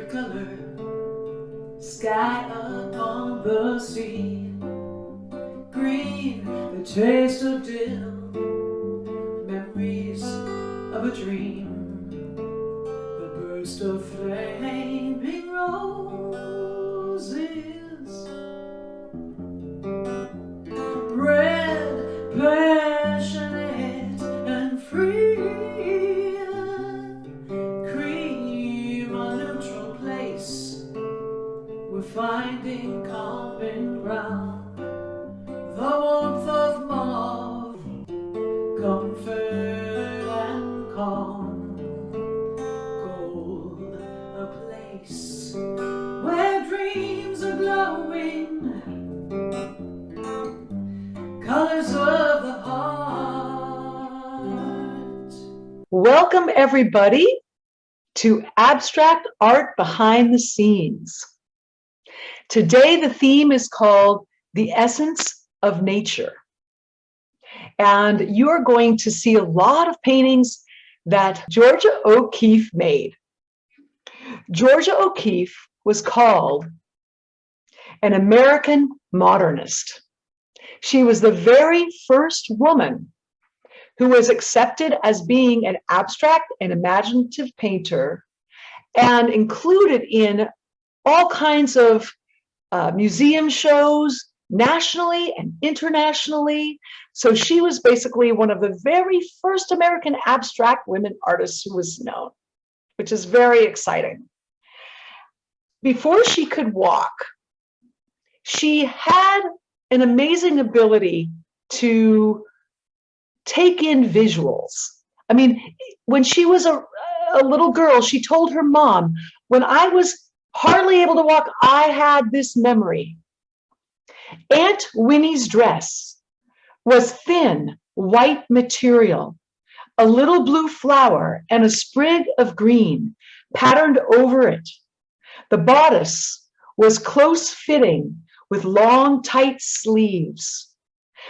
color, sky upon the sea, green, the taste of dill, memories of a dream, a burst of flaming roses, red, passionate and free, cream, a neutral place, we're finding common ground, the warmth of mauve, comfort and calm, gold, a place where dreams are glowing, colors of the heart. Welcome, everybody, to Abstract Art Behind the Scenes. Today, the theme is called The Essence of Nature. And you are going to see a lot of paintings that Georgia O'Keeffe made. Georgia O'Keeffe was called an American modernist. She was the very first woman who was accepted as being an abstract and imaginative painter and included in all kinds of museum shows, nationally and internationally. So she was basically one of the very first American abstract women artists who was known, which is very exciting. Before she could walk, she had an amazing ability to take in visuals. I mean, when she was a little girl, she told her mom, when I was hardly able to walk, I had this memory. Aunt Winnie's dress was thin, white material, a little blue flower and a sprig of green patterned over it. The bodice was close fitting with long, tight sleeves.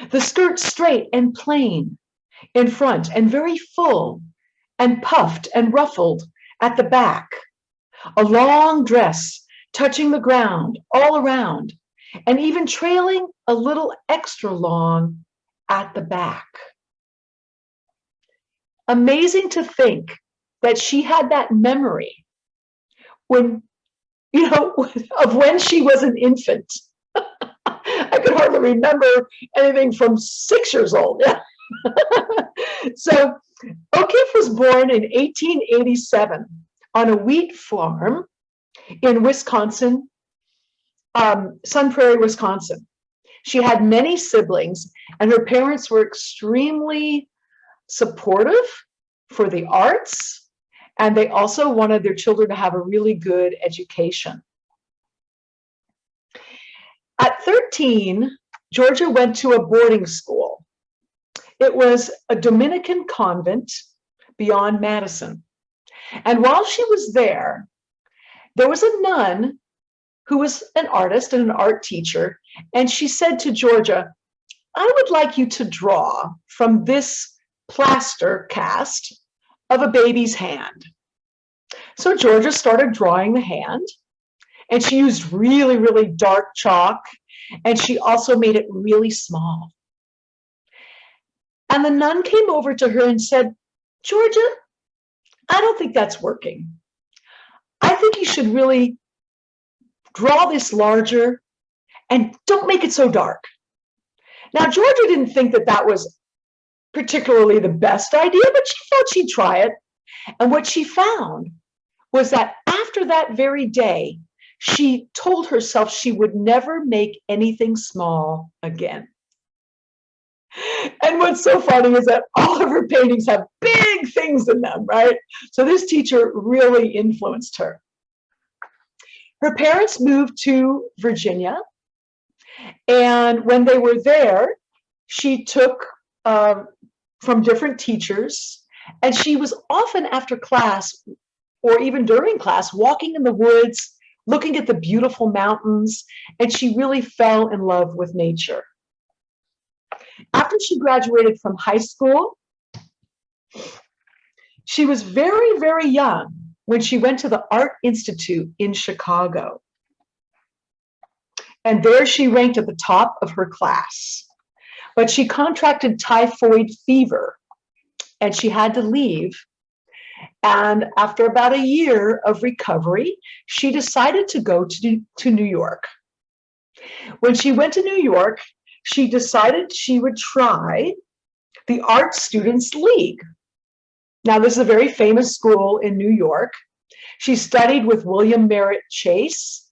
The skirt straight and plain in front and very full and puffed and ruffled at the back. A long dress touching the ground all around and even trailing a little extra long at the back. Amazing to think that she had that memory when, of when she was an infant. I could hardly remember anything from 6 years old. Yeah. So O'Keeffe was born in 1887 on a wheat farm in Wisconsin, Sun Prairie, Wisconsin. She had many siblings, and her parents were extremely supportive for the arts, and they also wanted their children to have a really good education. At 13, Georgia went to a boarding school. It was a Dominican convent beyond Madison. And while she was there was a nun who was an artist and an art teacher, and she said to Georgia, I would like you to draw from this plaster cast of a baby's hand. So Georgia started drawing the hand, and she used really, really dark chalk, and she also made it really small. And the nun came over to her and said, Georgia, I don't think that's working. I think you should really draw this larger and don't make it so dark. Now, Georgia didn't think that that was particularly the best idea, but she thought she'd try it. And what she found was that after that very day, she told herself she would never make anything small again. And what's so funny is that all of her paintings have big things in them, right? So this teacher really influenced her. Her parents moved to Virginia, and when they were there, she took from different teachers, and she was often after class or even during class walking in the woods, looking at the beautiful mountains, and she really fell in love with nature. After she graduated from high school, she was very, very young when she went to the Art Institute in Chicago. And there she ranked at the top of her class. But she contracted typhoid fever and she had to leave. And after about a year of recovery, she decided to go to New York. When she went to New York, she decided she would try the Art Students League. Now, this is a very famous school in New York. She studied with William Merritt Chase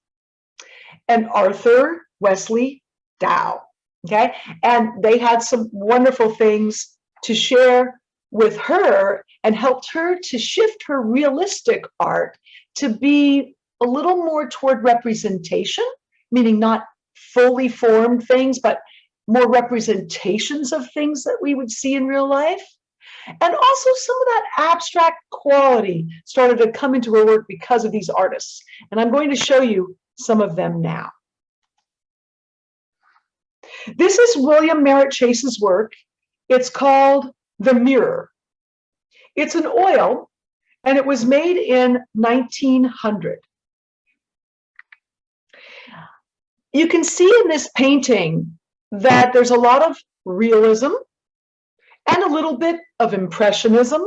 and Arthur Wesley Dow. Okay, and they had some wonderful things to share with her and helped her to shift her realistic art to be a little more toward representation, meaning not fully formed things, but more representations of things that we would see in real life. And also some of that abstract quality started to come into her work because of these artists. And I'm going to show you some of them now. This is William Merritt Chase's work. It's called The Mirror. It's an oil, and it was made in 1900. You can see in this painting that there's a lot of realism and a little bit of impressionism.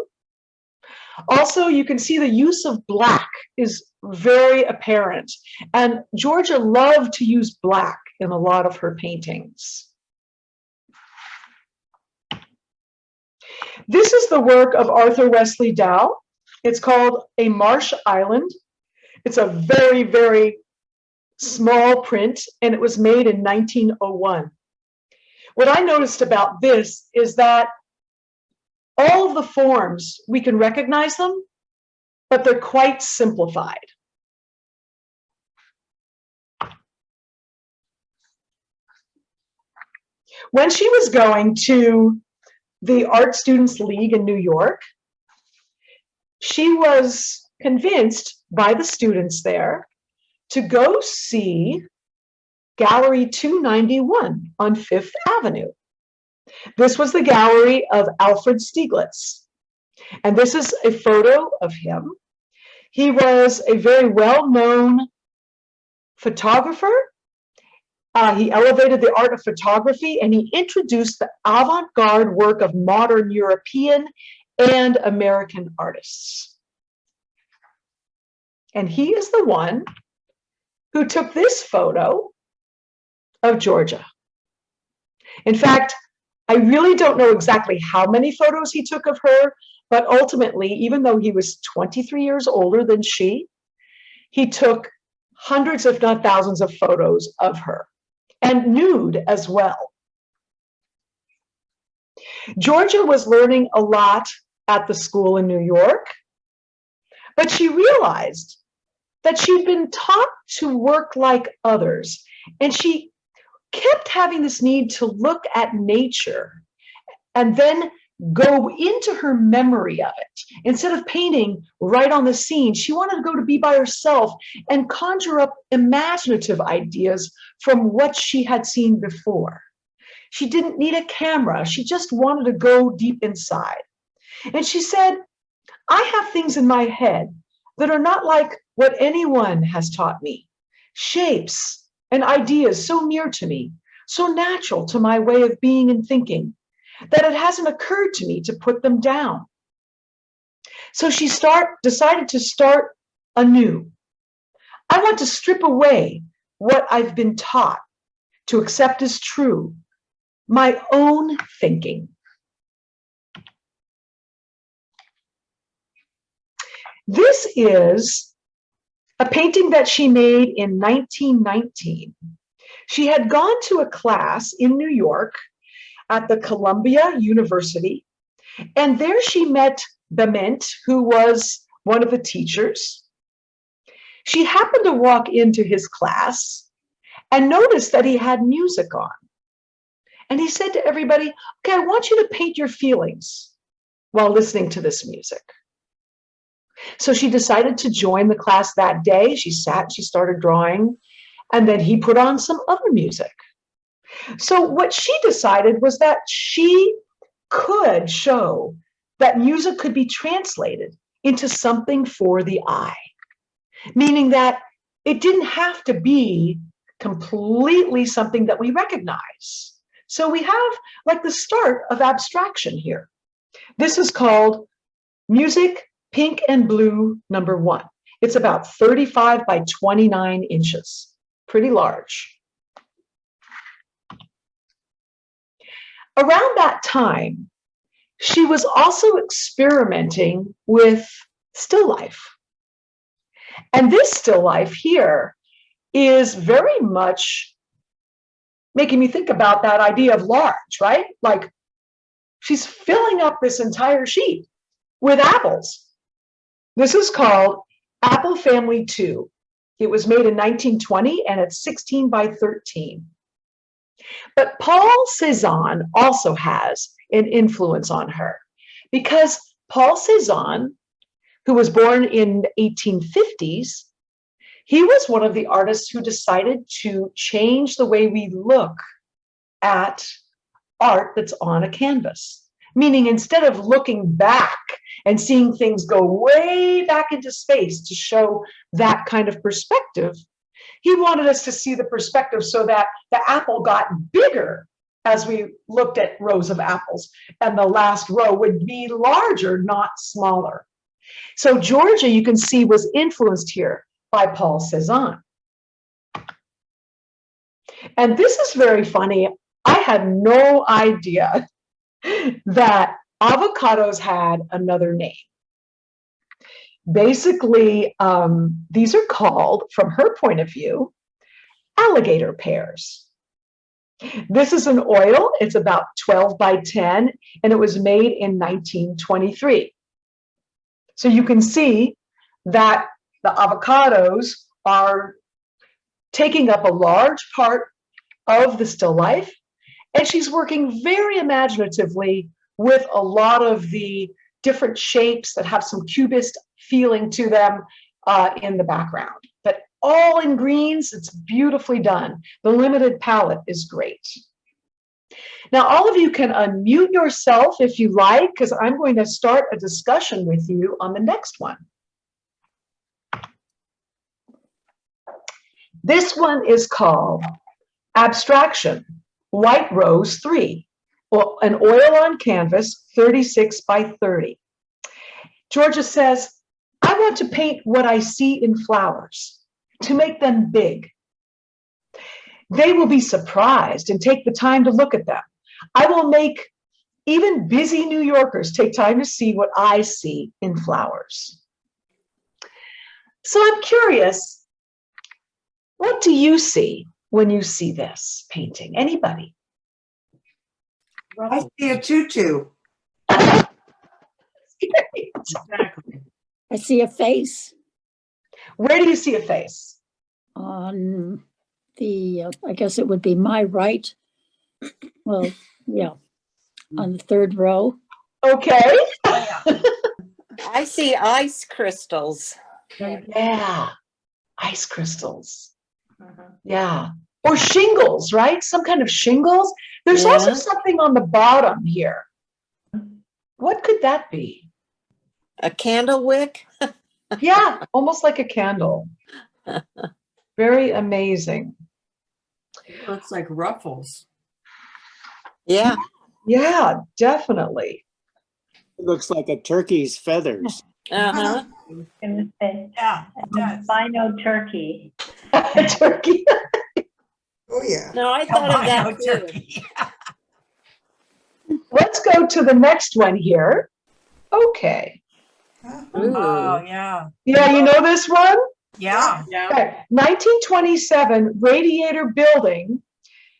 Also, you can see the use of black is very apparent. And Georgia loved to use black in a lot of her paintings. This is the work of Arthur Wesley Dow. It's called A Marsh Island. It's a very, very small print, and it was made in 1901. What I noticed about this is that all of the forms, we can recognize them, but they're quite simplified. When she was going to the Art Students League in New York, she was convinced by the students there to go see Gallery 291 on Fifth Avenue. This was the gallery of Alfred Stieglitz. And this is a photo of him. He was a very well-known photographer. He elevated the art of photography, and he introduced the avant-garde work of modern European and American artists. And he is the one who took this photo of Georgia. In fact, I really don't know exactly how many photos he took of her, but ultimately, even though he was 23 years older than she, he took hundreds, if not thousands, of photos of her, and nude as well. Georgia was learning a lot at the school in New York, but she realized that she'd been taught to work like others, and she kept having this need to look at nature and then go into her memory of it. Instead of painting right on the scene, she wanted to go to be by herself and conjure up imaginative ideas from what she had seen before. She didn't need a camera. She just wanted to go deep inside. And she said, I have things in my head that are not like what anyone has taught me. Shapes and ideas so near to me, so natural to my way of being and thinking, that it hasn't occurred to me to put them down. So she decided to start anew. I want to strip away what I've been taught to accept as true, my own thinking. This is a painting that she made in 1919. She had gone to a class in New York at the Columbia University, and there she met Bement, who was one of the teachers. She happened to walk into his class and noticed that he had music on. And he said to everybody, okay, I want you to paint your feelings while listening to this music. So she decided to join the class that day. She sat, she started drawing, and then he put on some other music. So what she decided was that she could show that music could be translated into something for the eye, meaning that it didn't have to be completely something that we recognize. So we have like the start of abstraction here. This is called Music Pink and Blue #1. It's about 35 by 29 inches, pretty large. Around that time, she was also experimenting with still life. And this still life here is very much making me think about that idea of large, right? Like she's filling up this entire sheet with apples. This is called Apple Family 2. It was made in 1920 and it's 16 by 13. But Paul Cézanne also has an influence on her because Paul Cézanne, who was born in the 1850s, he was one of the artists who decided to change the way we look at art that's on a canvas. Meaning instead of looking back and seeing things go way back into space to show that kind of perspective, he wanted us to see the perspective so that the apple got bigger as we looked at rows of apples, and the last row would be larger, not smaller. So Georgia, you can see, was influenced here by Paul Cézanne. And this is very funny. I had no idea that avocados had another name. Basically, these are called, from her point of view, alligator pears. This is an oil. It's about 12 by 10, and it was made in 1923. So you can see that the avocados are taking up a large part of the still life, and she's working very imaginatively with a lot of the different shapes that have some cubist feeling to them in the background. But all in greens, it's beautifully done. The limited palette is great. Now, all of you can unmute yourself if you like, because I'm going to start a discussion with you on the next one. This one is called Abstraction, White Rose 3, an oil on canvas, 36 by 30. Georgia says, I want to paint what I see in flowers, to make them big. They will be surprised and take the time to look at them. I will make even busy New Yorkers take time to see what I see in flowers. So I'm curious, what do you see when you see this painting? Anybody? I see a tutu. Exactly. I see a face Where do you see a face? on the, I guess it would be my right. Well, yeah, on the third row. Okay. I see ice crystals. Yeah. Ice crystals. Yeah. Or shingles, right? Some kind of shingles. There's also Yeah. something on the bottom here. What could that be? A candle wick? Yeah, almost like a candle. Very amazing. Looks like ruffles. Yeah. Yeah, definitely. It looks like a turkey's feathers. Uh-huh. Gonna say Yeah, it does. albino turkey. Turkey. Oh, yeah. No, I thought of that too. turkey. Let's go to the next one here. Okay. Oh, yeah. Yeah, you know this one? Yeah. Okay. 1927 Radiator Building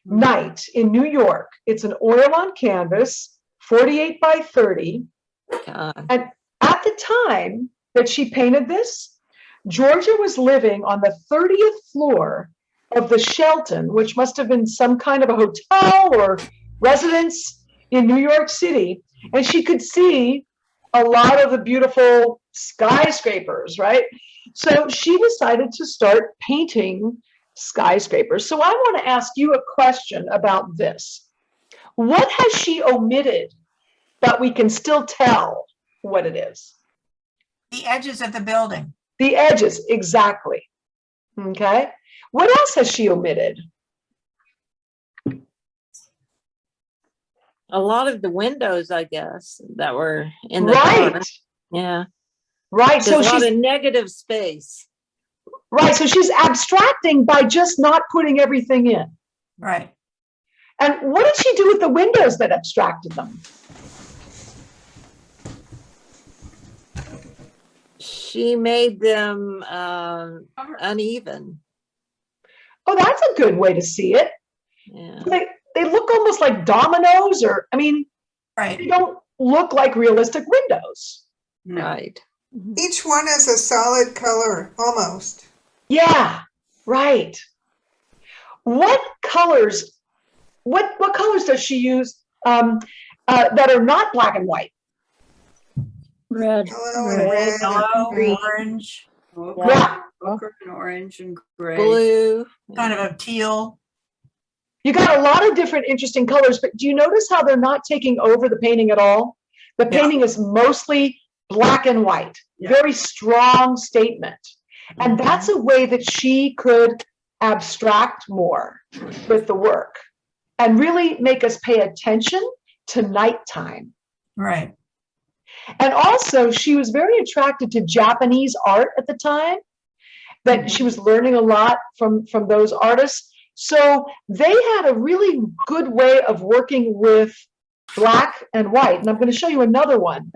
Night in New York. It's an oil on canvas, 48 by 30. God. And at the time that she painted this, Georgia was living on the 30th floor of the Shelton, which must have been some kind of a hotel or residence in New York City. And she could see a lot of the beautiful skyscrapers, right? So she decided to start painting skyscrapers. So I want to ask you a question about this. What has she omitted, but we can still tell what it is? The edges of the building. The edges, exactly. Okay. What else has she omitted? A lot of the windows, I guess, that were in the dark. Right. Yeah. Right. So There's a lot she's of negative space. right. So she's abstracting by just not putting everything in. Right. And what did she do with the windows that abstracted them? She made them uneven. Oh, that's a good way to see it. Yeah. They look almost like dominoes, or I mean, they Right. don't look like realistic windows. No. Right. Each one is a solid color, almost. Yeah, right. What colors? What colors does she use that are not black and white? Red. Yellow and Red. red. Yellow, Green. orange, Yeah. ochre and orange and gray. Blue. Kind of a teal. You got a lot of different interesting colors, but do you notice how they're not taking over the painting at all? The Yeah. painting is mostly black and white, Yeah. very strong statement. And that's a way that she could abstract more with the work and really make us pay attention to nighttime. Right. And also, she was very attracted to Japanese art at the time, that she was learning a lot from those artists. So they had a really good way of working with black and white. And I'm going to show you another one,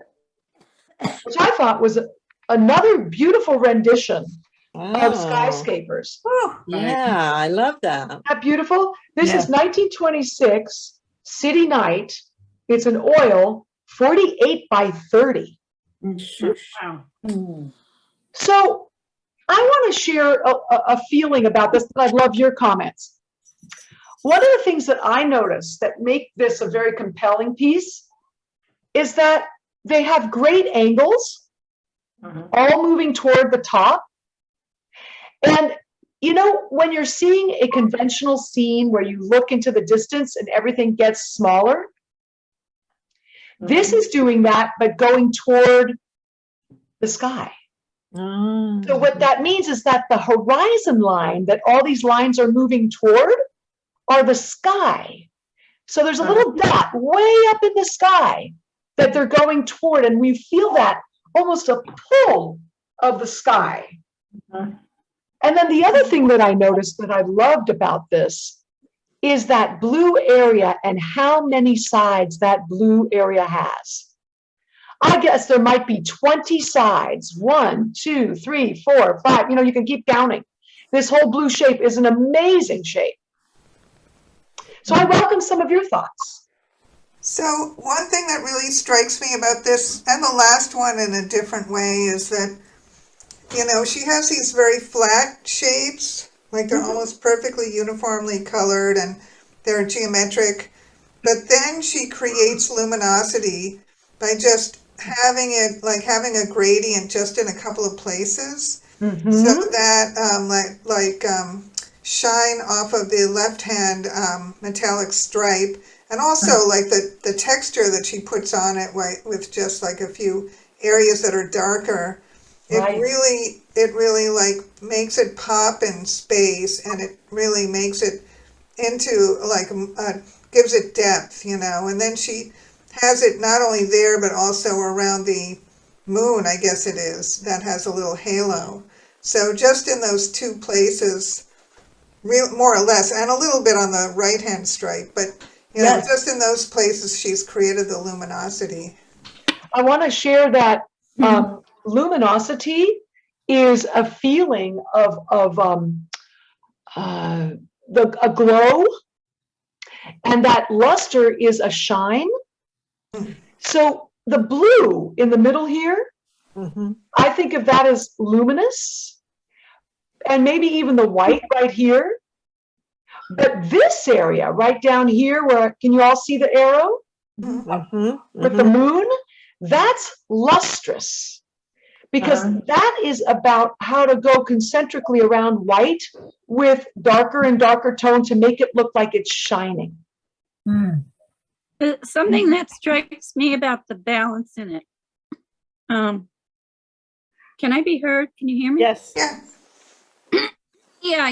which I thought was another beautiful rendition of Oh, skyscapers. Whew. yeah, I love that. Isn't that beautiful? This Yeah. is 1926, City Night. It's an oil, 48 by 30. Wow. So I want to share a feeling about this, and I'd love your comments. One of the things that I notice that make this a very compelling piece is that they have great angles, all moving toward the top. And, you know, when you're seeing a conventional scene where you look into the distance and everything gets smaller, this is doing that, but going toward the sky. So what that means is that the horizon line that all these lines are moving toward are the sky. So there's a little dot way up in the sky that they're going toward, and we feel that almost a pull of the sky. And then the other thing that I noticed that I loved about this is that blue area and how many sides that blue area has. I guess there might be 20 sides. 1, 2, 3, 4, 5. You know, you can keep counting. This whole blue shape is an amazing shape. So I welcome some of your thoughts. So one thing that really strikes me about this, and the last one in a different way, is that, you know, she has these very flat shapes, like they're almost perfectly uniformly colored and they're geometric. But then she creates luminosity by just having it, like having a gradient just in a couple of places, so that shine off of the left hand metallic stripe, and also like the texture that she puts on it with just like a few areas that are darker. Right. It really like makes it pop in space, and it really makes it into like gives it depth, you know. And then she has it not only there but also around the moon, I guess it is, that has a little halo. So just in those two places, more or less, and a little bit on the right hand stripe, but you know, Yes. just in those places she's created the luminosity. I want to share that luminosity is a feeling of a glow, and that luster is a shine. So the blue in the middle here, I think of that as luminous, and maybe even the white right here. But this area right down here, where can you all see the arrow with the moon? That's lustrous, because that is about how to go concentrically around white with darker and darker tone to make it look like it's shining. Something that strikes me about the balance in it. Can I be heard? Can you hear me? Yes. Yeah, Yeah,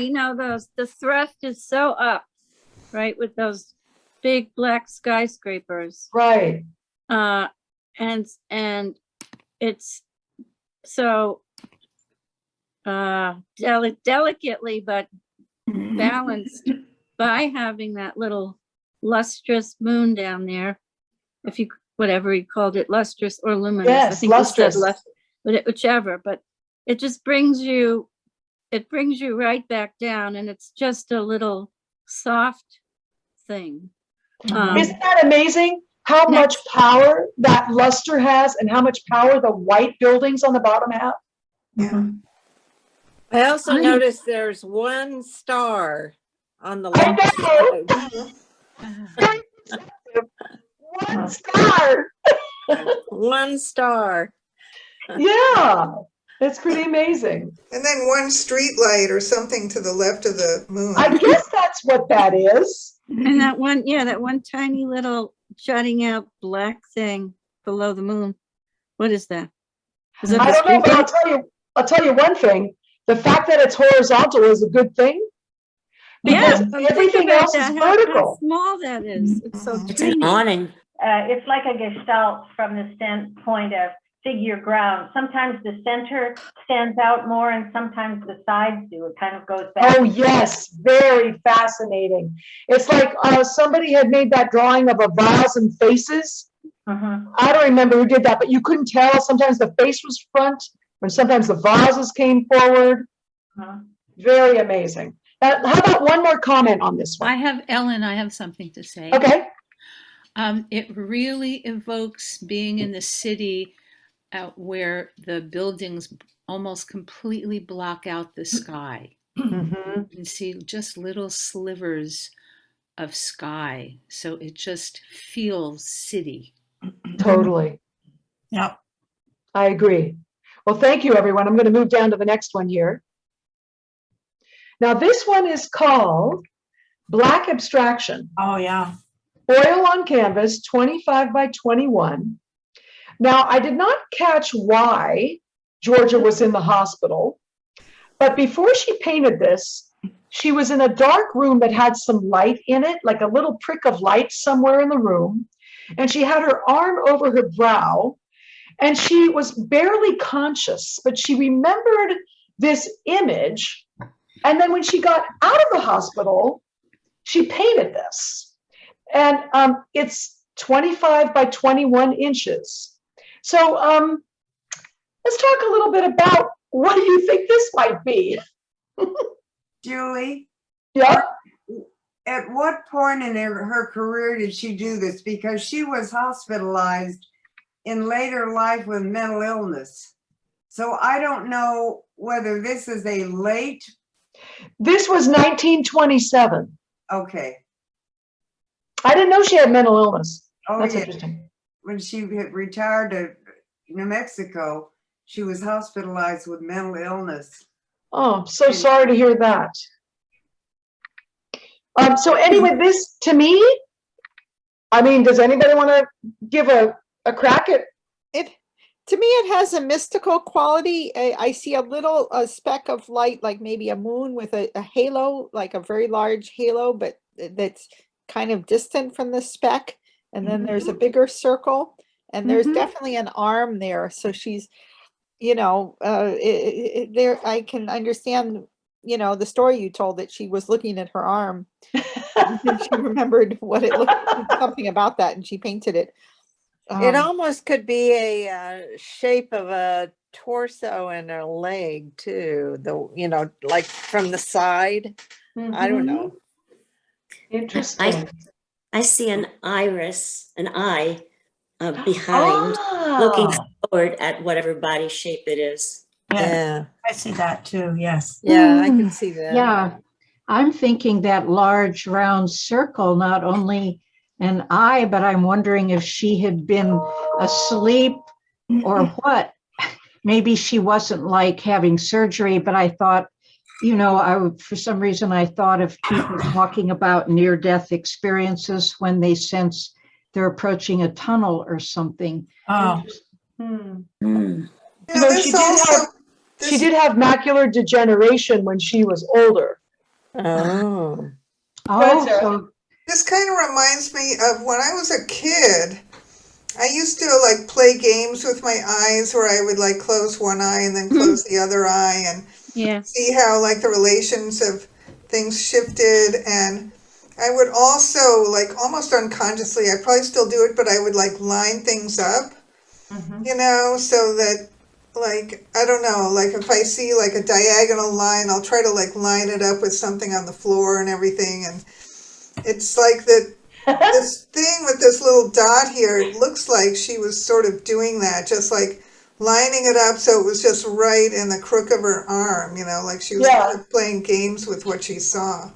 the thrust is so up, right, with those big black skyscrapers. Right. And it's so delicately but balanced by having that little lustrous moon down there. If you, whatever you called it, lustrous or luminous. I Yes, think you said lustrous. whichever, but it just brings you right back down, and it's just a little soft thing. Isn't that amazing? How much Next. power that luster has and how much power the white buildings on the bottom have? yeah. I also I- noticed there's one star on the I left know. side. One star. One star. Yeah, that's pretty amazing. And then one street light or something to the left of the moon. I guess that's what that is. And that one tiny little jutting out black thing below the moon. What is that? Is that I the don't know, but streetlight? I'll tell you one thing. The fact that it's horizontal is a good thing. Because Think everything about else is that, how vertical. small that is. It's so It's an tiny. awning. It's like a gestalt from the standpoint of figure ground. Sometimes the center stands out more and sometimes the sides do. It kind of goes back. Oh, yes, very fascinating. It's like somebody had made that drawing of a vase and faces. Mhm. I don't remember who did that, but you couldn't tell. Sometimes the face was front, or sometimes the vases came forward. Mhm. Very amazing. How about one more comment on this I one? have, Ellen, I have something to say. Okay. It really evokes being in the city where the buildings almost completely block out the sky. Mhm. You can see just little slivers of sky. So it just feels city. Totally. Yep. I agree. Well, thank you, everyone. I'm going to move down to the next one here. Now, this one is called Black Abstraction. Oh, yeah. Oil on canvas, 25 by 21. Now, I did not catch why Georgia was in the hospital, but before she painted this, she was in a dark room that had some light in it, like a little prick of light somewhere in the room, and she had her arm over her brow, and she was barely conscious, but she remembered this image, and then when she got out of the hospital, she painted this. And it's 25 by 21 inches. So let's talk a little bit about what do you think this might be? Julie, Yeah. at what point in her career did she do this? Because she was hospitalized in later life with mental illness. So I don't know whether this is a late, This was 1927. okay. I didn't know she had mental illness. Oh, That's yeah. interesting. When she had retired to New Mexico, she was hospitalized with mental illness. Oh, so sorry to hear that. So anyway, this to me, I mean, does anybody want to give a crack at? To me, it has a mystical quality. I see a little speck of light, like maybe a moon with a halo, like a very large halo, but that's kind of distant from the speck. And then there's a bigger circle, and there's definitely an arm there. So she's, there. I can understand, the story you told that she was looking at her arm. And she remembered what it looked something about that, and she painted it. It almost could be a shape of a torso and a leg too. Like from the side. I don't know. Interesting. I see an iris, an eye behind, looking forward at whatever body shape it is. Yeah. I see that too, yes. Yeah, I can see that. Yeah, I'm thinking that large round circle, not only an eye, but I'm wondering if she had been asleep or what. Maybe she wasn't like having surgery, but I thought, for some reason, I thought of people talking about near-death experiences when they sense they're approaching a tunnel or something. Oh. You know, She did have She did have macular degeneration when she was older. Oh. Oh, Sarah. so This kind of reminds me of when I was a kid. I used to like play games with my eyes where I would like close one eye and then close the other eye and Yeah. see how like the relations of things shifted. And I would also like almost unconsciously, I probably still do it, but I would like line things up, you know, so that like, I don't know, like if I see like a diagonal line, I'll try to like line it up with something on the floor and everything. And it's like that this thing with this little dot here, it looks like she was sort of doing that, just like lining it up so it was just right in the crook of her arm, you know, like she was Yeah. kind of playing games with what she saw.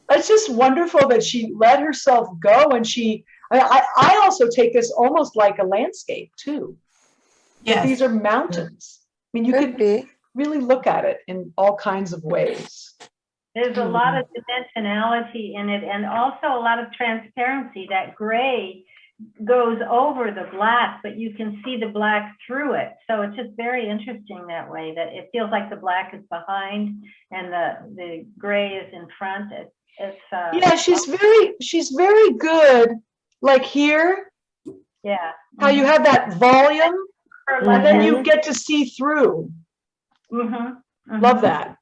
It's just wonderful that she let herself go, and I also take this almost like a landscape too. That these are mountains. I mean, you Could could be. really look at it in all kinds of ways. There's a lot of dimensionality in it and also a lot of transparency. That gray goes over the black, but you can see the black through it. So it's just very interesting that way, that it feels like the black is behind and the gray is in front. Yeah, she's very good. Like here, yeah. how you have that volume, Her and then you left get to see through. hand. Love that.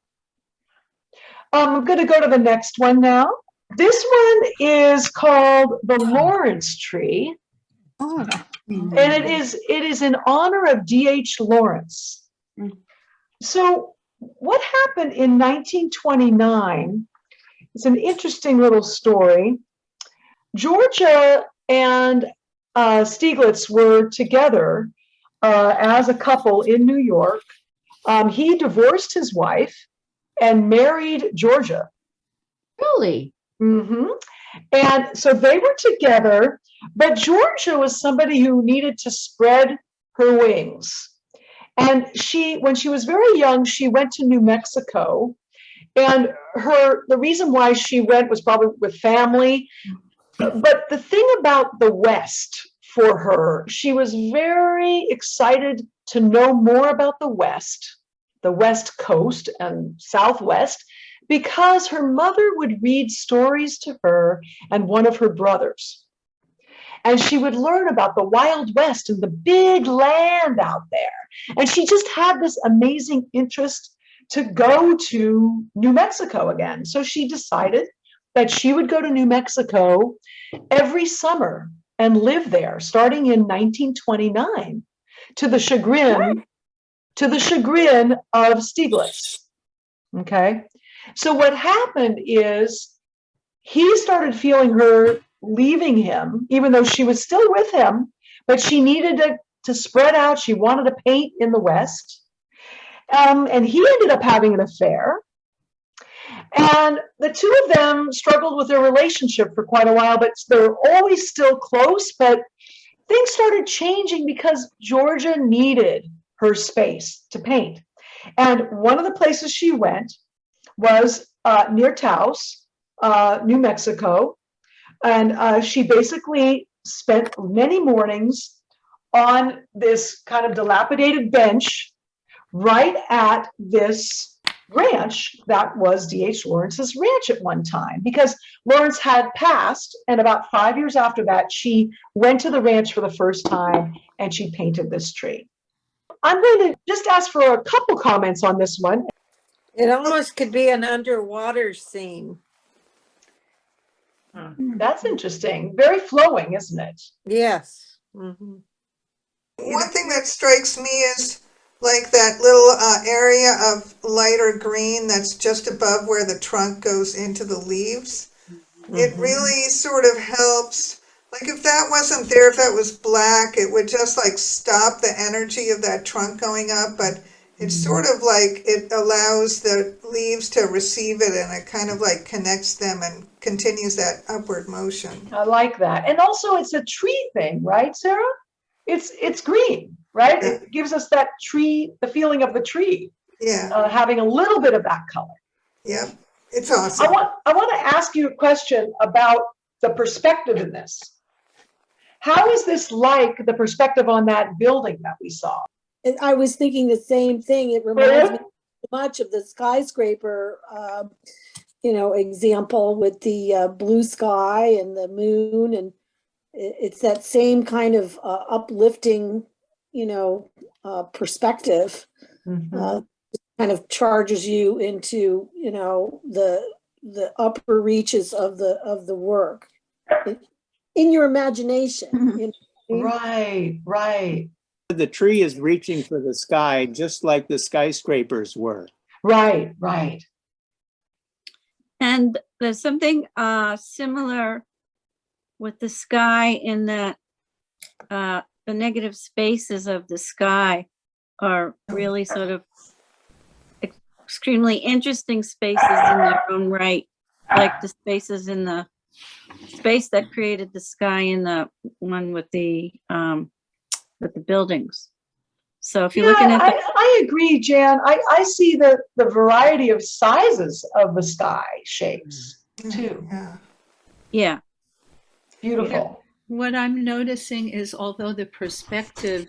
I'm going to go to the next one now. This one is called the Lawrence tree. Oh. And it is in honor of D.H. Lawrence. So what happened in 1929? It's an interesting little story. Georgia and Stieglitz were together as a couple in New York. He divorced his wife and married Georgia. really? Mm-hmm. And so they were together, but Georgia was somebody who needed to spread her wings. And when she was very young, she went to New Mexico. And the reason why she went was probably with family. But the thing about the West for her, she was very excited to know more about the West Coast and Southwest, because her mother would read stories to her and one of her brothers. And she would learn about the Wild West and the big land out there. And she just had this amazing interest to go to New Mexico again. So she decided that she would go to New Mexico every summer and live there, starting in 1929, to the chagrin of Stieglitz. Okay. So what happened is he started feeling her leaving him, even though she was still with him, but she needed to spread out. She wanted to paint in the West. And he ended up having an affair. And the two of them struggled with their relationship for quite a while, but they're always still close. But things started changing because Georgia needed her space to paint. And one of the places she went was near Taos, New Mexico. And she basically spent many mornings on this kind of dilapidated bench right at this ranch that was D.H. Lawrence's ranch at one time, because Lawrence had passed, and about 5 years after that, she went to the ranch for the first time and she painted this tree. I'm going to just ask for a couple comments on this one. It almost could be an underwater scene. That's interesting. Very flowing, isn't it? Yes. Mm-hmm. One thing that strikes me is like that little area of lighter green that's just above where the trunk goes into the leaves. It really sort of helps. Like if that wasn't there, if that was black, it would just like stop the energy of that trunk going up. But it's sort of like it allows the leaves to receive it, and it kind of like connects them and continues that upward motion. I like that. And also it's a tree thing, right, Sarah? It's green, right? Yeah. It gives us that tree, the feeling of the tree, Yeah. having a little bit of that color. Yep. It's awesome. I want to ask you a question about the perspective in this. How is this like the perspective on that building that we saw? And I was thinking the same thing. It reminds me so much of the skyscraper, example with the blue sky and the moon, and it's that same kind of uplifting, perspective. Kind of charges you into, the upper reaches of the work in your imagination. You know what I mean? Right. The tree is reaching for the sky, just like the skyscrapers were. Right. And there's something similar with the sky in that the negative spaces of the sky are really sort of extremely interesting spaces in their own right, like the spaces in the space that created the sky in the one with the buildings. So if you're looking at I agree, Jan. I see the variety of sizes of the sky shapes too. Yeah. Beautiful. What I'm noticing is, although the perspective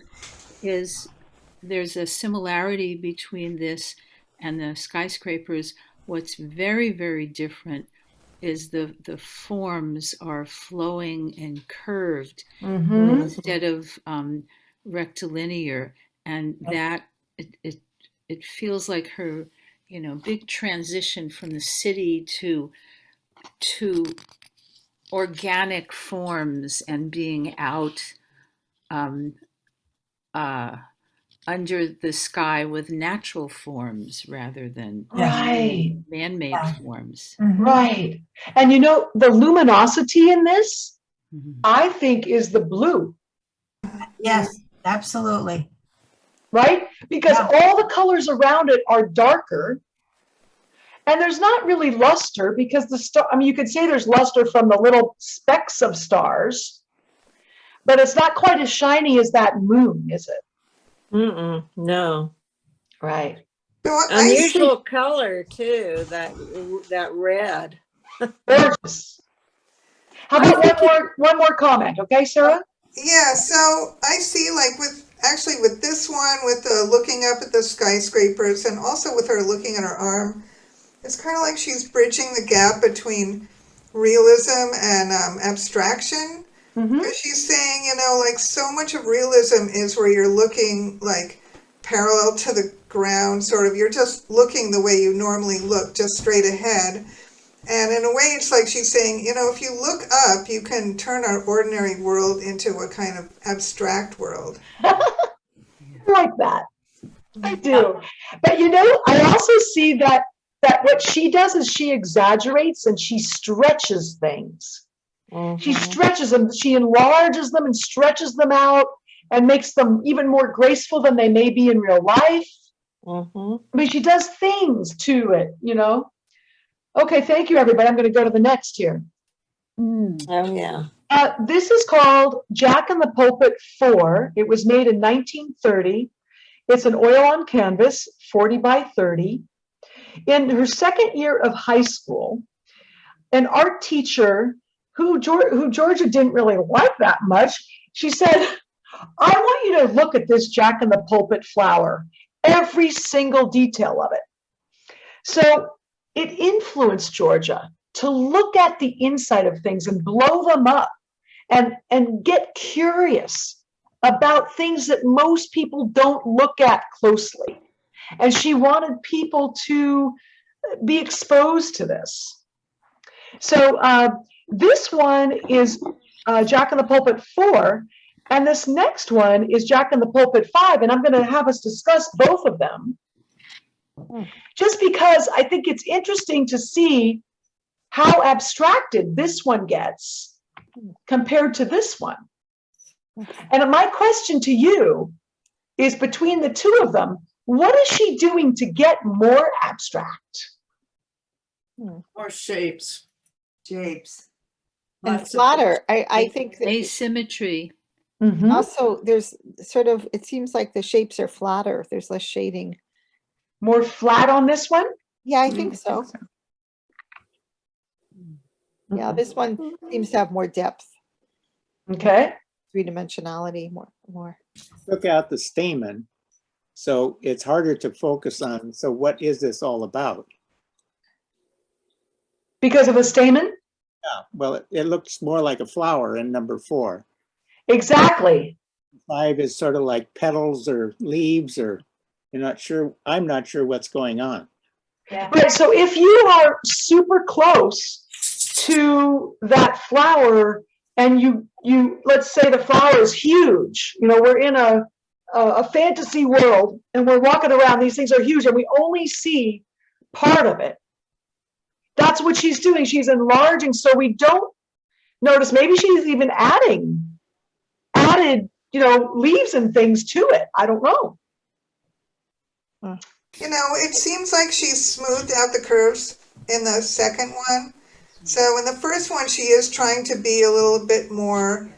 is, there's a similarity between this and the skyscrapers, what's very, very different is the forms are flowing and curved instead of rectilinear, and that it feels like her big transition from the city to organic forms and being out under the sky with natural forms rather than man-made forms. Right. And the luminosity in this, I think, is the blue. Yes, absolutely. Right? Because all the colors around it are darker. And there's not really luster because you could say there's luster from the little specks of stars, but it's not quite as shiny as that moon, is it? No. Right. So Unusual color too, that red. Gorgeous. How about one more comment, okay, Sarah? Yeah, so I see like with this one, with the looking up at the skyscrapers and also with her looking at her arm, it's kind of like she's bridging the gap between realism and abstraction. Because she's saying, like so much of realism is where you're looking like parallel to the ground, sort of, you're just looking the way you normally look, just straight ahead. And in a way, it's like she's saying, if you look up, you can turn our ordinary world into a kind of abstract world. I like that. I do. But I also see that what she does is she exaggerates and she stretches things. She stretches them, she enlarges them and stretches them out and makes them even more graceful than they may be in real life. I mean, she does things to it, Okay, thank you, everybody. I'm going to go to the next here. Oh, yeah. This is called Jack in the Pulpit 4. It was made in 1930. It's an oil on canvas, 40 by 30. In her second year of high school, an art teacher who Georgia didn't really like that much, she said, I want you to look at this Jack in the Pulpit flower, every single detail of it. So it influenced Georgia to look at the inside of things and blow them up and get curious about things that most people don't look at closely. And she wanted people to be exposed to this. So this one is Jack in the Pulpit 4, and this next one is Jack in the Pulpit 5, and I'm going to have us discuss both of them. Just because I think it's interesting to see how abstracted this one gets compared to this one. And my question to you is, between the two of them, what is she doing to get more abstract? More shapes. Shapes. And flatter. I think that asymmetry. also there's sort of, it seems like the shapes are flatter. There's less shading. More flat on this one? Yeah, I think so. Yeah, this one seems to have more depth. Okay. Three-dimensionality, more. Took out the stamen. So it's harder to focus on. So what is this all about? Because of a stamen? Yeah, well, it looks more like a flower in number 4. Exactly. 5 is sort of like petals or leaves, or you're not sure. I'm not sure what's going on. Right, so if you are super close to that flower and you let's say the flower is huge, we're in a fantasy world and we're walking around, these things are huge and we only see part of it. That's what she's doing. She's enlarging so we don't notice. Maybe she's even added, leaves and things to it. I don't know. It seems like she's smoothed out the curves in the second one. So in the first one, she is trying to be a little bit more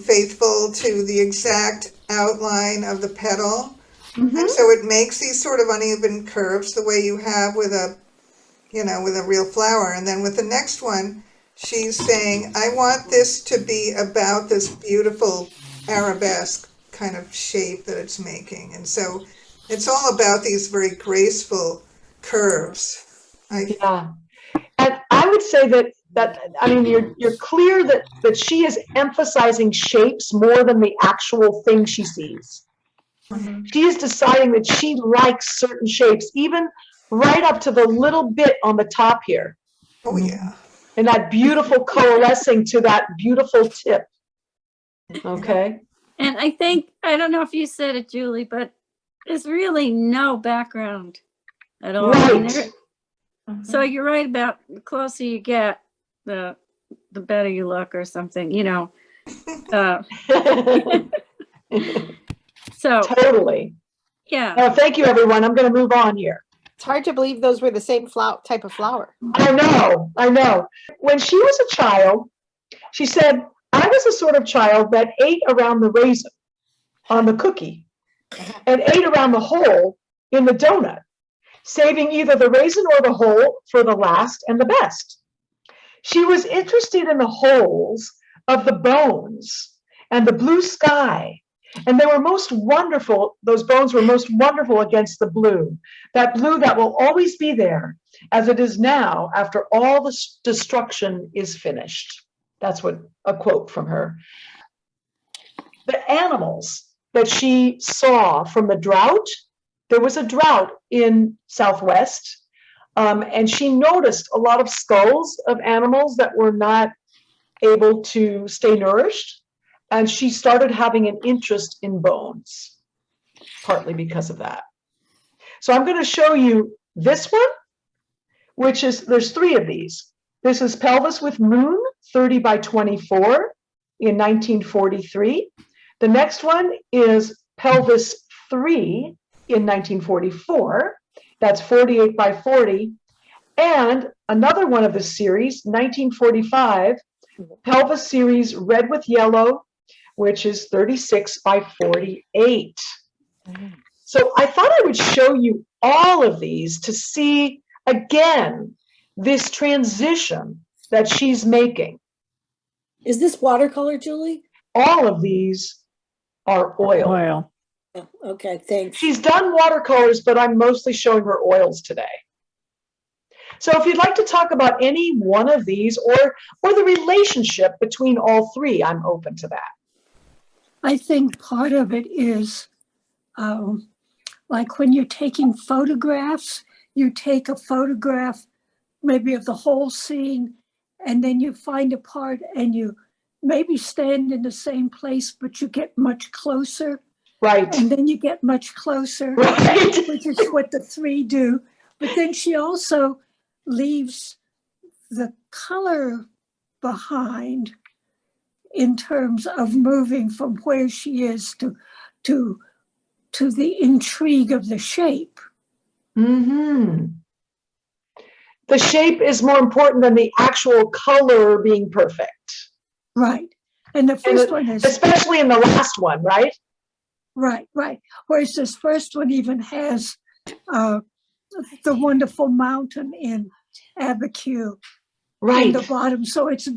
faithful to the exact outline of the petal. And so it makes these sort of uneven curves the way you have with a real flower. And then with the next one, she's saying, I want this to be about this beautiful arabesque kind of shape that it's making. And so it's all about these very graceful curves. Yeah. And I would say you're clear that she is emphasizing shapes more than the actual thing she sees. She is deciding that she likes certain shapes, even right up to the little bit on the top here. Oh, yeah. And that beautiful coalescing to that beautiful tip. Okay. And I don't know if you said it, Julie, but there's really no background at all. Right. So you're right about the closer you get, the better you look or something, So totally. Yeah. Oh, thank you, everyone. I'm going to move on here. It's hard to believe those were the same type of flower. I know. When she was a child, she said, I was the sort of child that ate around the raisin on the cookie and ate around the hole in the donut, saving either the raisin or the hole for the last and the best. She was interested in the holes of the bones and the blue sky. And they were most wonderful. Those bones were most wonderful against the blue, that blue that will always be there as it is now after all the destruction is finished. That's what a quote from her. The animals that she saw from the drought, there was a drought in Southwest, and she noticed a lot of skulls of animals that were not able to stay nourished. And she started having an interest in bones, partly because of that. So I'm going to show you this one, which is, there's 3 of these. This is Pelvis with Moon, 30 by 24 in 1943. The next one is Pelvis 3 in 1944. That's 48 by 40. And another one of the series, 1945, Pelvis series Red with Yellow, which is 36 by 48. So I thought I would show you all of these to see, again, this transition that she's making. Is this watercolor, Julie? All of these are oil. Oh, okay, thanks. She's done watercolors, but I'm mostly showing her oils today. So if you'd like to talk about any one of these or the relationship between all 3, I'm open to that. I think part of it is like when you're taking photographs, you take a photograph maybe of the whole scene, and then you find a part and you maybe stand in the same place, but you get much closer. Right. And then you get much closer, right. Which is what the 3 do. But then she also leaves the color behind in terms of moving from where she is to the intrigue of the shape. Mm-hmm. The shape is more important than the actual color being perfect. Right. And the first one is... Especially in the last one, right? Right. Whereas this first one even has the wonderful mountain in Abiquiu. Right. In the bottom. So it's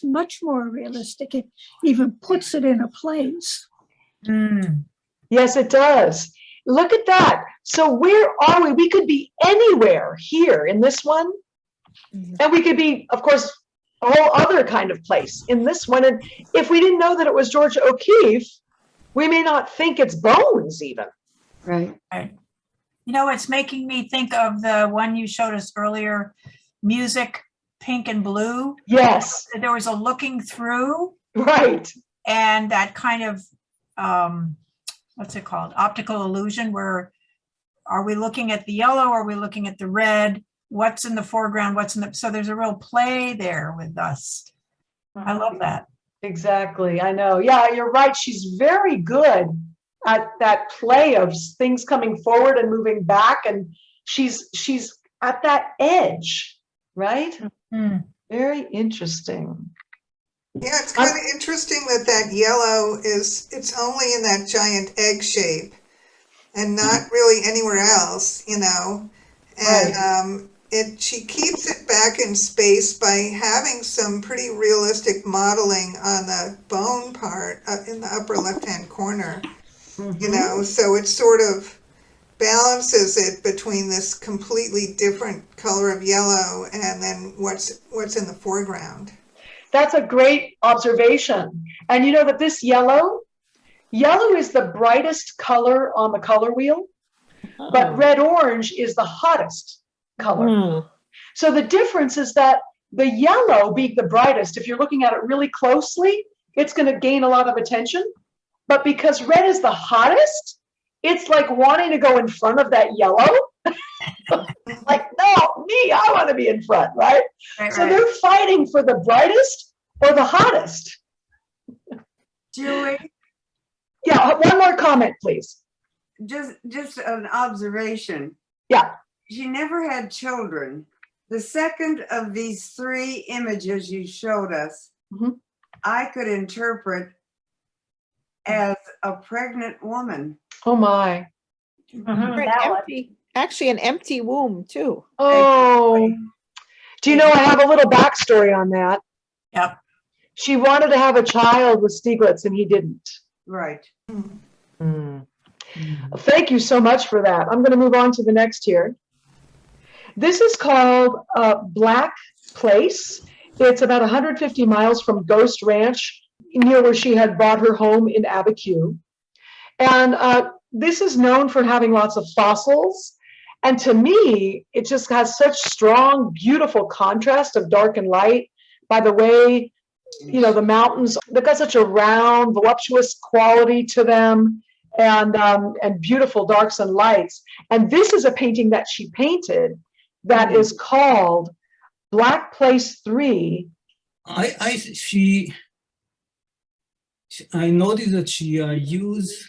much more realistic. It even puts it in a place. Yes, it does. Look at that. So where are we? We could be anywhere here in this one. And we could be, of course, a whole other kind of place in this one. And if we didn't know that it was Georgia O'Keeffe, we may not think it's bones even. Right. Right. You know, it's making me think of the one you showed us earlier, music, pink and blue. Yes. There was a looking through. Right. And that kind of, what's it called? Optical illusion, where are we looking at the yellow? Are we looking at the red? What's in the foreground? What's in the, so there's a real play there with us. I love that. Exactly. I know. Yeah, you're right. She's very good at that play of things coming forward and moving back. And she's at that edge, right? Very interesting. Yeah, it's kind of interesting that that yellow it's only in that giant egg shape and not really anywhere else, you know. And she keeps it back in space by having some pretty realistic modeling on the bone part in the upper left-hand corner, you know, so it sort of balances it between this completely different color of yellow and then what's in the foreground. That's a great observation. And you know that this yellow is the brightest color on the color wheel, but red-orange is the hottest color. So the difference is that the yellow being the brightest, if you're looking at it really closely, it's going to gain a lot of attention. But because red is the hottest, it's like wanting to go in front of that yellow. Like, no, me, I want to be in front, right? So they're fighting for the brightest or the hottest. Julie? Yeah, one more comment, please. Just an observation. Yeah. She never had children. The second of these three images you showed us, I could interpret as a pregnant woman. Oh my. Actually, an empty womb too. Oh. Do you know I have a little backstory on that? Yep. She wanted to have a child with Stieglitz and he didn't. Right. Thank you so much for that. I'm going to move on to the next here. This is called Black Place. It's about 150 miles from Ghost Ranch, near where she had bought her home in Abiquiu. And this is known for having lots of fossils. And to me, it just has such strong, beautiful contrast of dark and light. By the way, you know, the mountains, they've got such a round, voluptuous quality to them, and beautiful darks and lights. And this is a painting that she painted that is called Black Place 3. I noticed that she used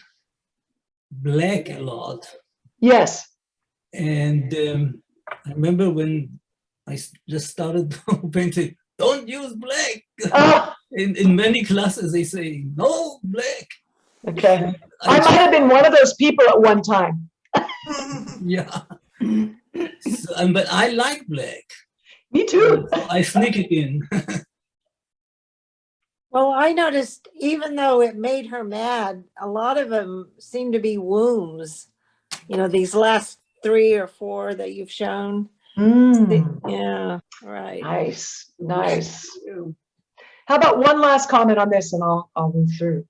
black a lot. Yes. And I remember when I just started painting, don't use black. In many classes, they say, no black. Okay. I might have been one of those people at one time. Yeah. So, but I like black. Me too. So I sneak it in. Well, I noticed even though it made her mad, a lot of them seem to be wombs. You know, these last 3 or 4 that you've shown. Yeah, right. Nice, nice. How about one last comment on this and I'll move through.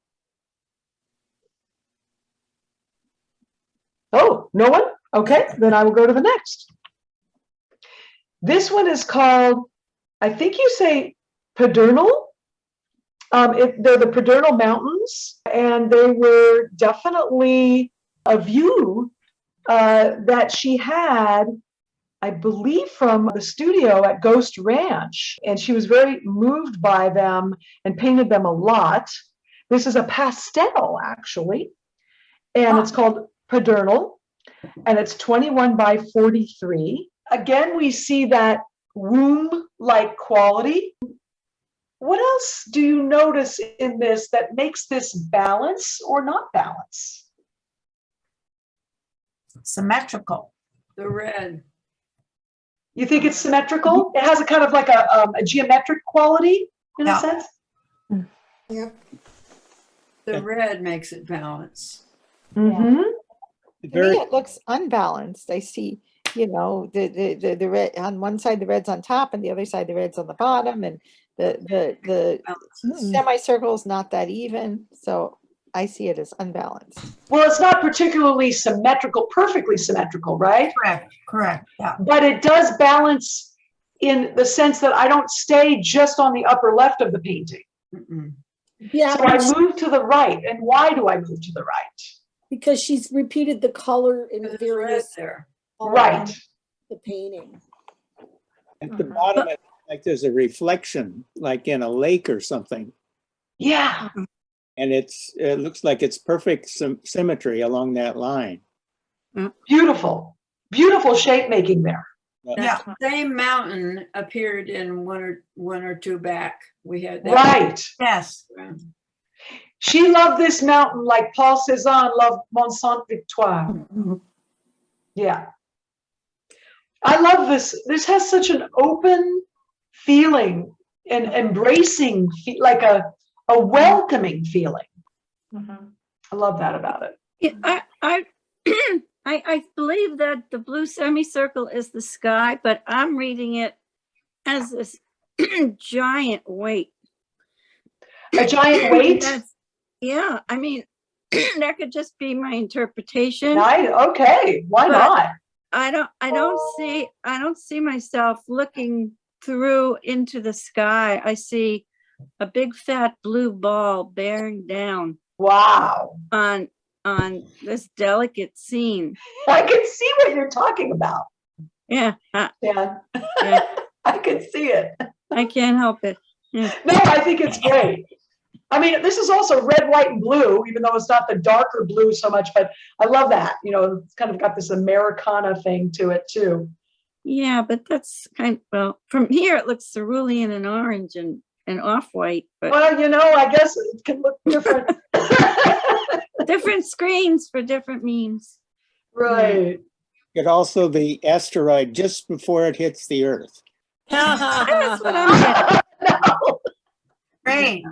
Oh, no one? Okay, then I will go to the next. This one is called, I think you say Pedernal. They're the Pedernal Mountains, and they were definitely a view that she had, I believe, from the studio at Ghost Ranch, and she was very moved by them and painted them a lot. This is a pastel, actually, and it's called Pedernal, and it's 21 by 43. Again, we see that womb-like quality. What else do you notice in this that makes this balance or not balance? Symmetrical. The red. You think it's symmetrical? It has a kind of like a geometric quality in a sense? Yep. The red makes it balance. Mm-hmm. To me, Very, it looks unbalanced. I see, you know, the red on one side, the red's on top, and the other side, the red's on the bottom, and the semicircle's not that even. So I see it as unbalanced. Well, it's not particularly symmetrical, perfectly symmetrical, right? Correct, yeah. But it does balance in the sense that I don't stay just on the upper left of the painting. Yeah, So I move to the right. And why do I move to the right? because she's repeated the color in various there. Right. the painting. at the bottom, it's like there's a reflection, like in a lake or something. Yeah. And it looks like it's perfect symmetry along that line. Beautiful, beautiful shape making there. Yeah. Same mountain appeared in one or two back. We had that. Right. Yes. She loved this mountain like Paul Cézanne loved Mont Sainte Victoire. Yeah. I love this. This has such an open feeling and embracing, like a welcoming feeling. I love that about it. Yeah, I believe that the blue semicircle is the sky, but I'm reading it as this giant weight. A giant weight? Yeah, I mean, that could just be my interpretation. Okay, why not? I don't see myself looking through into the sky. I see a big fat blue ball bearing down. Wow. On this delicate scene. I can see what you're talking about. Yeah. Yeah. I can see it. I can't help it. Yeah. No, I think it's great. I mean, this is also red, white, and blue, even though it's not the darker blue so much, but I love that. You know, it's kind of got this Americana thing to it too. Yeah, but that's well, from here it looks cerulean and orange and off-white. But well, you know, I guess it can look different. Different screens for different memes. Right. It also the asteroid just before it hits the Earth. That's what I'm No. Great.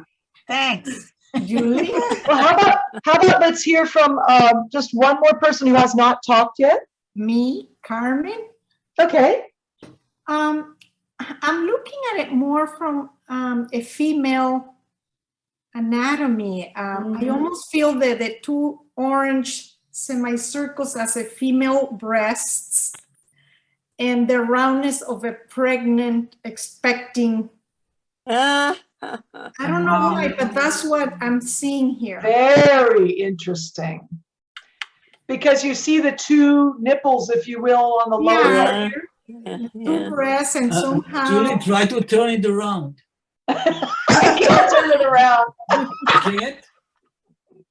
Thanks. Julie? Well, how about let's hear from just one more person who has not talked yet. Me, Carmen. Okay. I'm looking at it more from a female anatomy. I almost feel that the two orange semicircles as a female breasts and the roundness of a pregnant expecting. I don't know why, but that's what I'm seeing here. Very interesting. Because you see the two nipples, if you will, on the lower here. Two breasts and somehow. Julie, try to turn it around. I can't turn it around. Can't?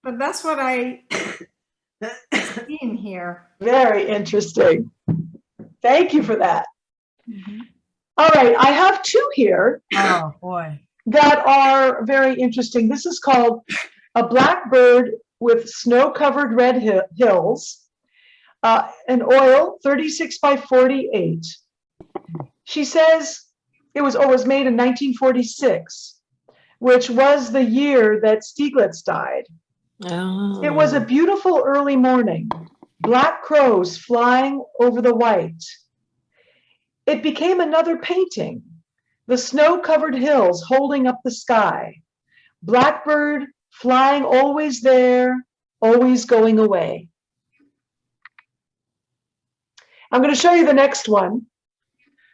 But that's what I see in here. Very interesting. Thank you for that. All right, I have two here. Oh, boy. That are very interesting. This is called A Blackbird with Snow-Covered Red Hills, an oil, 36 by 48. She says it was made in 1946, which was the year that Stieglitz died. Oh. It was a beautiful early morning, black crows flying over the white. It became another painting. The snow-covered hills holding up the sky. Blackbird flying always there, always going away. I'm going to show you the next one,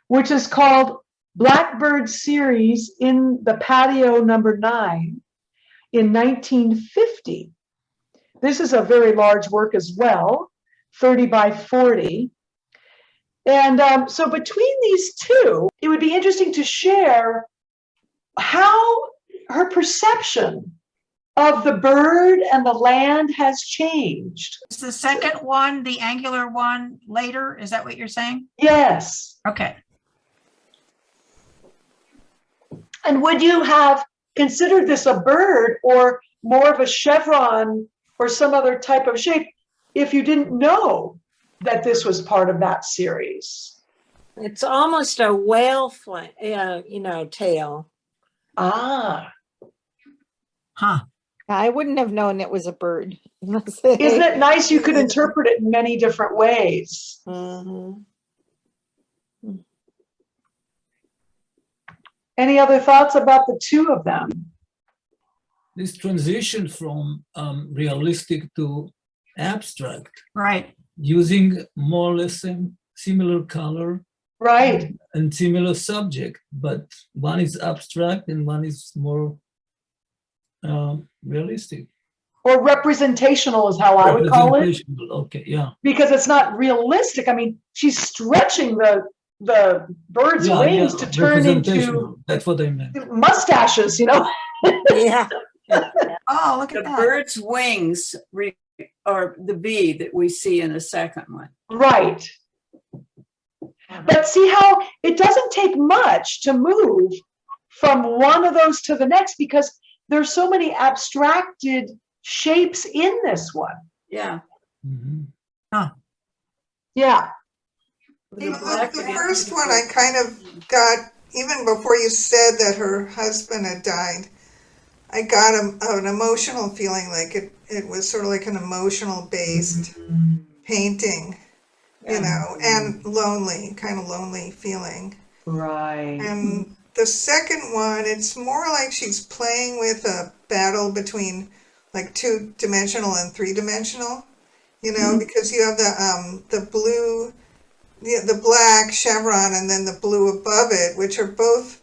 which is called Blackbird Series in the Patio number 9 in 1950. This is a very large work as well, 30 by 40. And so between these two, it would be interesting to share how her perception of the bird and the land has changed. Is the second one, the angular one, later? Is that what you're saying? Yes. Okay. And would you have considered this a bird or more of a chevron or some other type of shape if you didn't know that this was part of that series? It's almost a whale tail. Ah. Huh. I wouldn't have known it was a bird. Isn't it nice? You could interpret it in many different ways. Any other thoughts about the two of them? This transition from realistic to abstract, Right. using more or less similar color, right, and similar subject, but one is abstract and one is more realistic. Or representational is how I would call it. Representational, okay, yeah. Because it's not realistic. I mean, she's stretching the bird's wings to turn into Representational, that's what I meant. mustaches, you know? Yeah. Oh, look at The that. bird's wings are the bee that we see in the second one. Right. But see how it doesn't take much to move from one of those to the next, because there's so many abstracted shapes in this one. Yeah. Yeah. The first one I kind of got, even before you said that her husband had died, I got an emotional feeling, like it was sort of like an emotional based painting, you know, and lonely, kind of lonely feeling. Right. And the second one, it's more like she's playing with a battle between like 2-dimensional and 3-dimensional, you know, because you have the blue, the black chevron and then the blue above it, which are both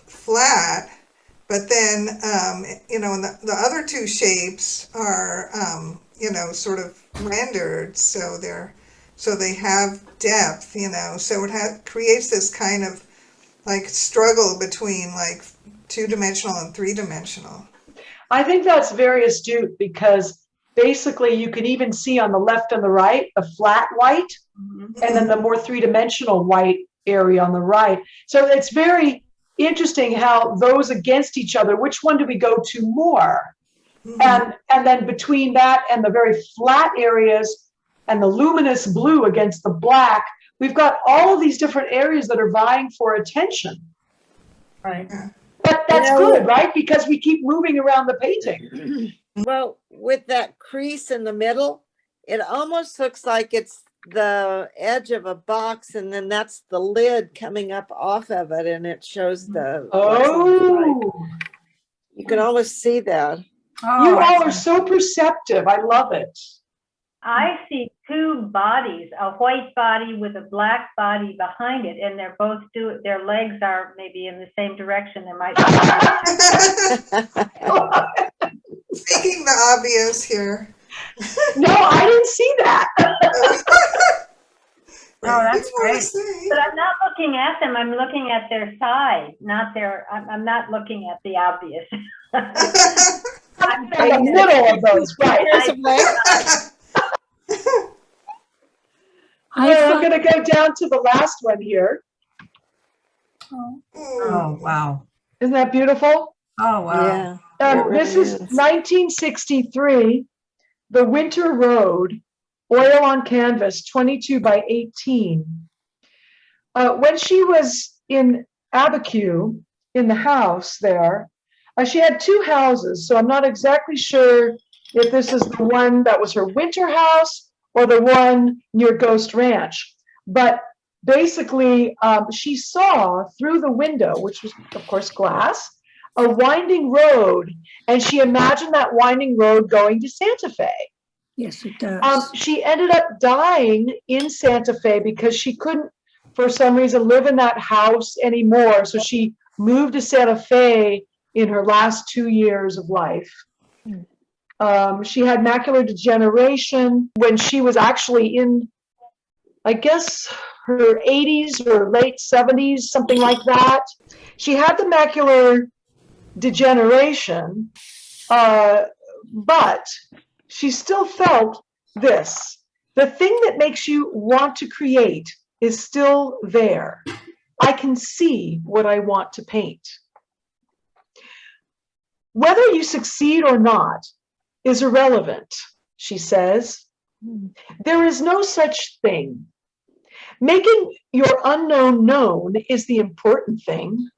flat. But then, you know, the other two shapes are, you know, sort of rendered, so they have depth, you know. So it creates this kind of like struggle between like 2-dimensional and 3-dimensional. I think that's very astute, because basically you can even see on the left and the right a flat white, and then the more 3-dimensional white area on the right. So it's very interesting how those against each other, which one do we go to more? And then between that and the very flat areas and the luminous blue against the black, we've got all of these different areas that are vying for attention. Right. But that's good, right? Because we keep moving around the painting. Well, with that crease in the middle, it almost looks like it's the edge of a box, and then that's the lid coming up off of it, and it shows the what's inside. You can almost see that. You all are so perceptive. I love it. I see two bodies, a white body with a black body behind it, and they're both their legs are maybe in the same direction. There might be. Speaking the obvious here. No, I didn't see that. Oh, that's great. But I'm not looking at them. I'm looking at their side, not their. I'm not looking at the obvious. I'm in the middle of those, right? I'm going to go down to the last one here. Oh, wow. Isn't that beautiful? Oh, wow. This is 1963, The Winter Road, oil on canvas, 22 by 18. When she was in Abiquiu, in the house there, she had two houses, so I'm not exactly sure if this is the one that was her winter house or the one near Ghost Ranch. But basically, she saw through the window, which was, of course, glass, a winding road, and she imagined that winding road going to Santa Fe. Yes, it does. She ended up dying in Santa Fe because she couldn't, for some reason, live in that house anymore. So she moved to Santa Fe in her last 2 years of life. She had macular degeneration when she was actually in, I guess, her 80s or late 70s, something like that. She had the macular degeneration, but she still felt this. The thing that makes you want to create is still there. I can see what I want to paint. Whether you succeed or not is irrelevant, she says. There is no such thing. Making your unknown known is the important thing,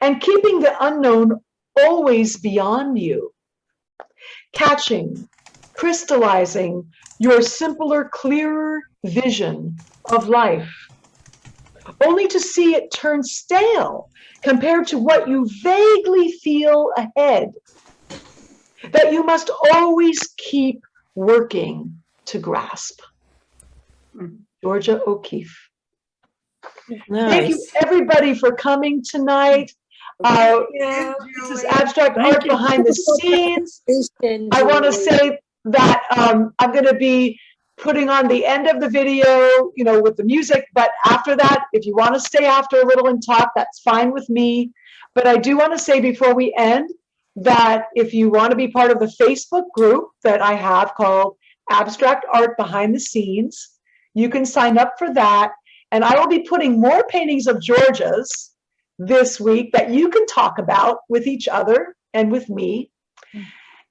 and keeping the unknown always beyond you catching, crystallizing your simpler, clearer vision of life, only to see it turn stale compared to what you vaguely feel ahead, that you must always keep working to grasp. Georgia O'Keeffe. Thank you, Nice. everybody, for coming tonight. This is Abstract Art Behind the Scenes. I want to say that I'm going to be putting on the end of the video, you know, with the music, but after that, if you want to stay after a little and talk, that's fine with me. But I do want to say before we end that if you want to be part of the Facebook group that I have called Abstract Art Behind the Scenes, you can sign up for that. And I will be putting more paintings of Georgia's this week that you can talk about with each other and with me.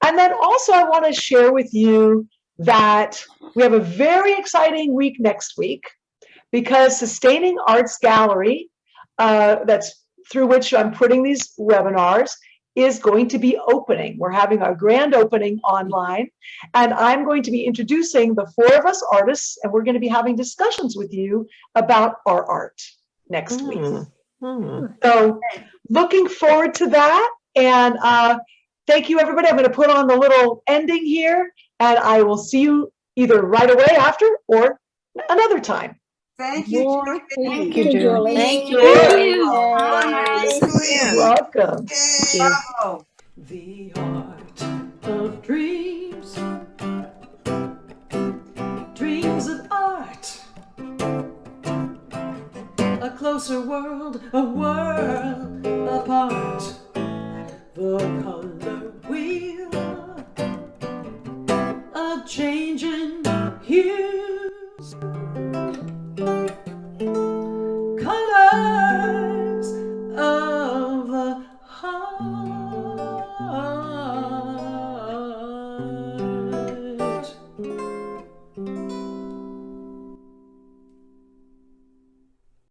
And then also I want to share with you that we have a very exciting week next week, because Sustaining Arts Gallery, that's through which I'm putting these webinars, is going to be opening. We're having our grand opening online, and I'm going to be introducing the 4 of us artists, and we're going to be having discussions with you about our art next week. So looking forward to that, and thank you, everybody. I'm going to put on the little ending here, and I will see you either right away after or another time. Thank you. Thank you, Julie. Thank you. You're welcome. Thank you. Oh. The art of dreams, dreams of art, a closer world, a world apart, the color wheel of changing hues, colors of the heart.